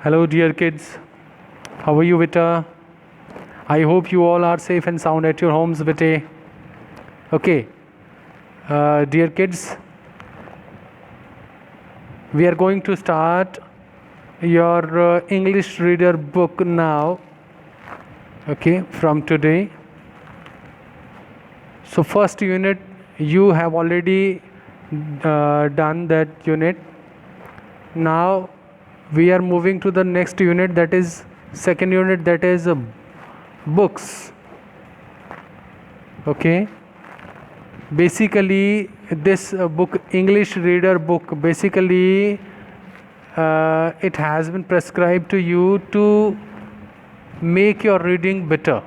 Hello, dear kids. How are you, beta? I hope you all are safe and sound at your homes, beta. Okay, dear kids, we are going to start your English reader book now. Okay, from today. So, first unit, you have already done that unit. Now, we are moving to the next unit, that is second unit, that is books. Okay, basically this book, English reader book, basically it has been prescribed to you to make your reading better,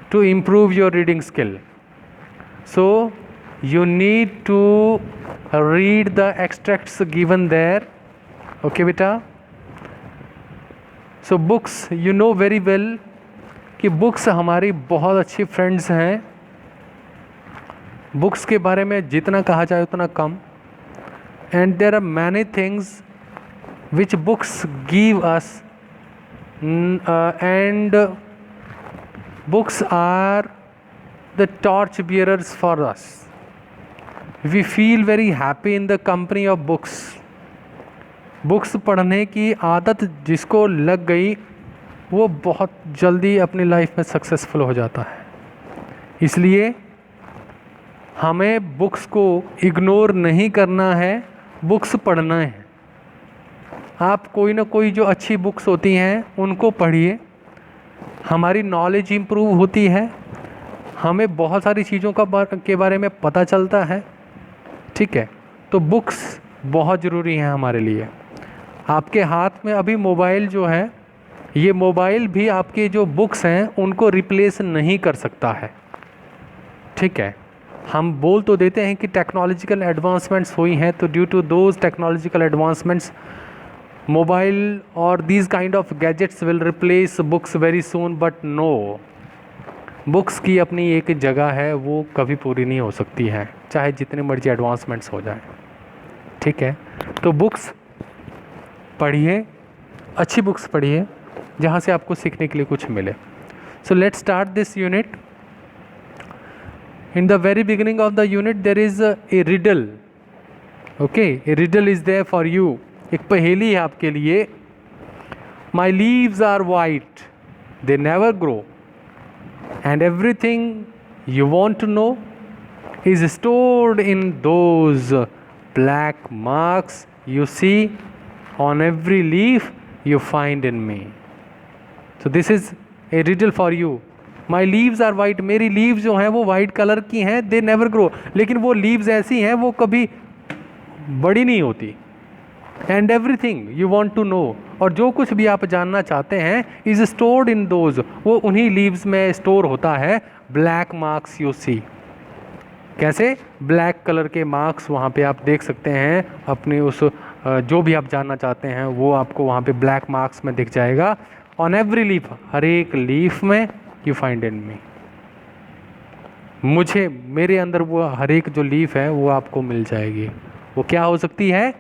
to improve your reading skill. So you need to read the extracts given there. Okay beta. So books, you know very well कि books हमारी बहुत अच्छी friends हैं. Books के बारे में जितना कहा जाए उतना कम. And there are many things which books give us, and books are the torch bearers for us. We feel very happy in the company of books. Books पढ़ने की आदत जिसको लग गई वो बहुत जल्दी अपनी लाइफ में सक्सेसफुल हो जाता है. इसलिए हमें बुक्स को इग्नोर नहीं करना है, बुक्स पढ़ना है. आप कोई ना कोई जो अच्छी बुक्स होती हैं उनको पढ़िए. हमारी नॉलेज इम्प्रूव होती है, हमें बहुत सारी चीज़ों के बारे में पता चलता है. ठीक है, तो बुक्स बहुत ज़रूरी हैं हमारे लिए. आपके हाथ में अभी मोबाइल जो है, ये मोबाइल भी आपके जो बुक्स हैं उनको रिप्लेस नहीं कर सकता है. ठीक है, हम बोल तो देते हैं कि टेक्नोलॉजिकल एडवांसमेंट्स हुई हैं, तो due to those technological advancements mobile और these kind of gadgets will replace books very soon. But no, books की अपनी एक जगह है, वो कभी पूरी नहीं हो सकती है, चाहे जितने मर्जी एडवांसमेंट्स हो जाए. ठीक है, तो बुक्स पढ़िए, अच्छी बुक्स पढ़िए जहाँ से आपको सीखने के लिए कुछ मिले. So let's start this unit. In the very beginning of the unit there is a riddle. Okay, a riddle is there for you. एक पहेली है आपके लिए. My leaves are white, they never grow, and everything you want to know is stored in those black marks you see on every leaf you find in me. So this is a riddle for you. My leaves are white. मेरी leaves जो हैं वो white colour की हैं. They never grow. लेकिन वो leaves ऐसी हैं वो कभी बड़ी नहीं होती. And everything you want to know, और जो कुछ भी आप जानना चाहते हैं is stored in those, वो उन्हीं leaves में store होता है. Black marks you see. कैसे? ब्लैक कलर के मार्क्स वहाँ पे आप देख सकते हैं. अपने उस जो भी आप जानना चाहते हैं वो आपको वहाँ पे ब्लैक मार्क्स में दिख जाएगा. ऑन एवरी लीफ, हर एक लीफ में यू फाइंड इन मी. मुझे, मेरे अंदर वो हर एक जो लीफ है वो आपको मिल जाएगी. वो क्या हो सकती है?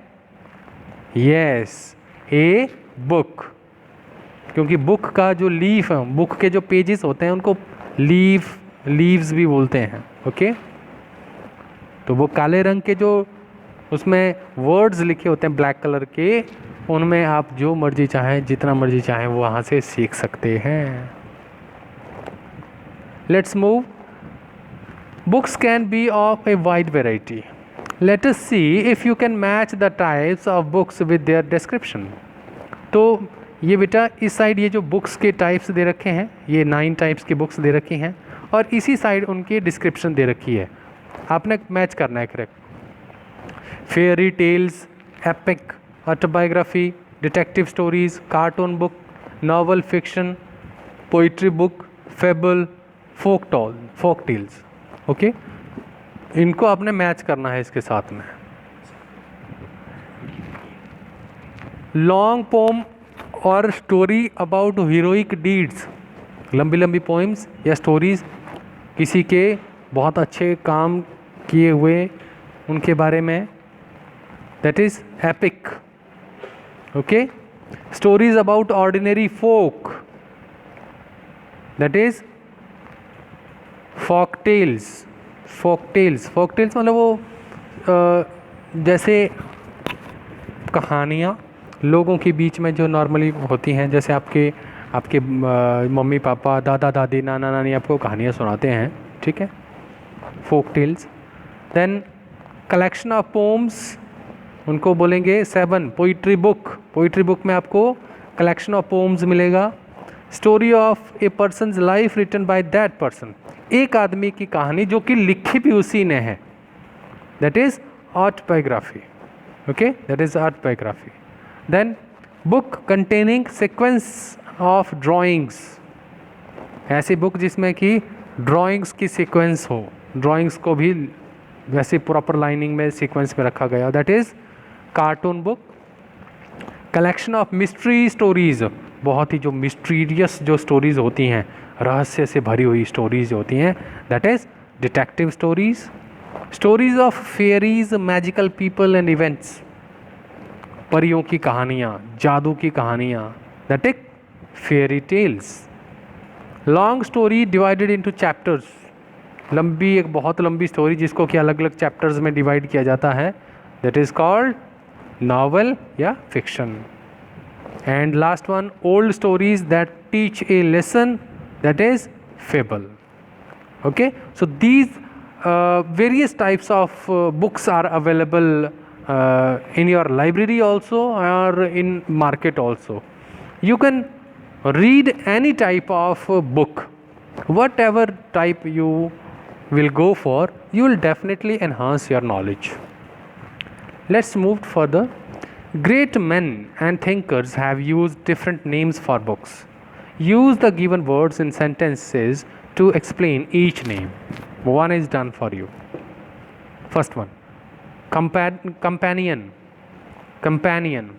Yes, a book. क्योंकि बुक का जो लीफ है, बुक के जो पेजेस होते हैं उनको लीव्स भी बोलते हैं. ओके, तो वो काले रंग के जो उसमें वर्ड्स लिखे होते हैं ब्लैक कलर के, उनमें आप जो मर्जी चाहें, जितना मर्जी चाहें वो वहाँ से सीख सकते हैं. Let's move. Books can be of a wide variety. Let us C if you can match the types of books with their description. तो ये बेटा इस साइड ये जो बुक्स के टाइप्स दे रखे हैं, ये 9 टाइप्स की बुक्स दे रखी हैं, और इसी साइड उनकी डिस्क्रिप्शन दे रखी है. आपने मैच करना है. Correct. Fairy tales, epic, autobiography, detective stories, cartoon book, novel fiction, poetry book, fable, folk tales. Okay, इनको आपने मैच करना है इसके साथ में. लॉन्ग पोम और स्टोरी अबाउट हीरोइक डीड्स, लंबी लंबी पोइम्स या स्टोरीज किसी के बहुत अच्छे काम किए हुए उनके बारे में, that is epic. Okay, Stories about ordinary folk, that is folk tales. folk tales मतलब वो जैसे कहानियाँ लोगों के बीच में जो नॉर्मली होती हैं, जैसे आपके मम्मी पापा दादा दादी नाना नानी आपको कहानियाँ सुनाते हैं, ठीक है, folk tales. Then collection of poems, उनको बोलेंगे 7 पोइट्री बुक में आपको कलेक्शन ऑफ पोम्स मिलेगा. Story of a person's life written by that person, एक आदमी की कहानी जो कि लिखी भी उसी ने है, that is autobiography. Okay, that is autobiography. Then book containing sequence of drawings, ऐसी बुक जिसमें कि ड्राइंग्स की सीक्वेंस हो, ड्राइंग्स को भी वैसे प्रॉपर लाइनिंग में सीक्वेंस में रखा गया, that is cartoon book. Collection of mystery stories, बहुत ही जो मिस्टीरियस जो स्टोरीज होती हैं, रहस्य से भरी हुई स्टोरीज होती हैं, that is detective stories. Stories of fairies, magical people and events, परियों की कहानियाँ, जादू की कहानियाँ, that is fairy tales. Long story divided into chapters, लंबी एक बहुत लंबी स्टोरी जिसको कि अलग अलग चैप्टर्स में डिवाइड किया जाता है, दैट इज कॉल्ड नॉवेल या fiction. And last one, old stories that teach A lesson, that is fable. Okay, so these various types of books are available in your library also or in market also. You can read any type of book, whatever type you will go for, you will definitely enhance your knowledge. Let's move further. Great men and thinkers have used different names for books. Use the given words in sentences to explain each name. One is done for you. First one, companion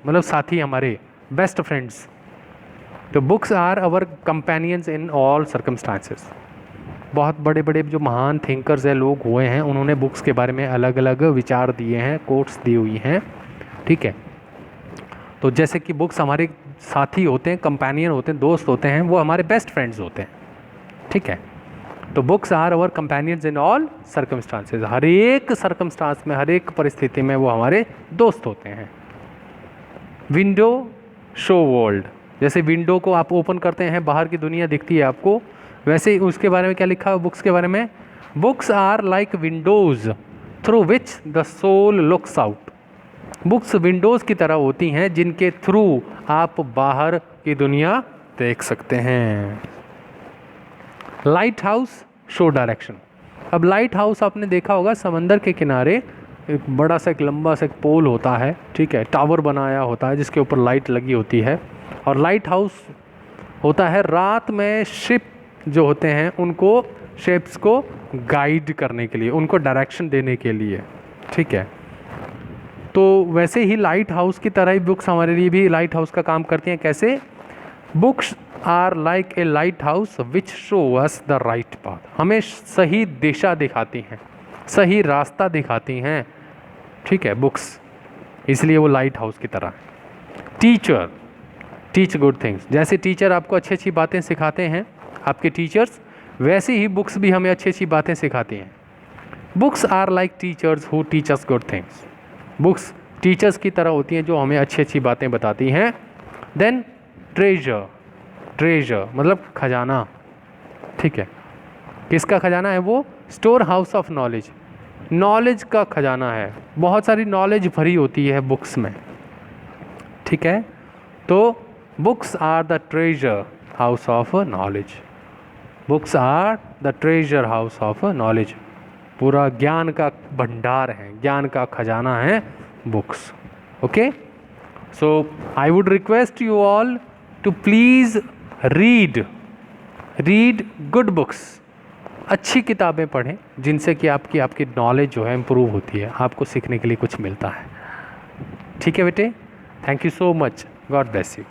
मतलब साथी हमारे, best friends. तो books are our companions in all circumstances. बहुत बड़े बड़े जो महान thinkers हैं, लोग हुए हैं, उन्होंने बुक्स के बारे में अलग अलग विचार दिए हैं, कोट्स दी हुई हैं, ठीक है. तो जैसे कि बुक्स हमारे साथी होते हैं, कंपेनियन होते हैं, दोस्त होते हैं, वो हमारे बेस्ट फ्रेंड्स होते हैं, ठीक है. तो books are our companions in all circumstances, हर एक सर्कमस्टांस में, हर एक परिस्थिति में वो हमारे दोस्त होते हैं. विंडो शो वर्ल्ड, जैसे विंडो को आप ओपन करते हैं, बाहर की दुनिया दिखती है आपको, वैसे ही उसके बारे में क्या लिखा है बुक्स के बारे में, books are like windows through which the soul looks out. Books windows की तरह होती हैं जिनके थ्रू आप बाहर की दुनिया देख सकते हैं. Light house show direction. अब लाइट हाउस आपने देखा होगा, समंदर के किनारे एक बड़ा सा एक लंबा सा एक पोल होता है, ठीक है, टावर बनाया होता है जिसके ऊपर लाइट लगी होती है, और लाइट हाउस होता है रात में शिप जो होते हैं उनको, शिप्स को गाइड करने के लिए, उनको डायरेक्शन देने के लिए, ठीक है. तो वैसे ही लाइट हाउस की तरह ही बुक्स हमारे लिए भी लाइट हाउस का काम करती हैं. कैसे? Books are like a lighthouse which show us the right path, हमें सही दिशा दिखाती हैं, सही रास्ता दिखाती हैं, ठीक है, बुक्स, इसलिए वो लाइट हाउस की तरह. टीचर टीच गुड थिंग्स, जैसे टीचर आपको अच्छी अच्छी बातें सिखाते हैं, आपके टीचर्स, वैसे ही बुक्स भी हमें अच्छी अच्छी बातें सिखाती हैं. Books are like teachers who teach us good things, books teachers की तरह होती हैं जो हमें अच्छी अच्छी बातें बताती हैं. देन ट्रेजर मतलब खजाना, ठीक है, किसका खजाना है वो? Store house of knowledge, knowledge का खजाना है, बहुत सारी नॉलेज भरी होती है बुक्स में, ठीक है. तो books are the treasure house of knowledge, books are the treasure house of knowledge, पूरा ज्ञान का भंडार है, ज्ञान का खजाना है books. Okay, so I would request you all to please read good books, अच्छी किताबें पढ़ें जिनसे कि आपकी नॉलेज जो है इम्प्रूव होती है, आपको सीखने के लिए कुछ मिलता है. ठीक है बेटे, thank you so much, God bless you.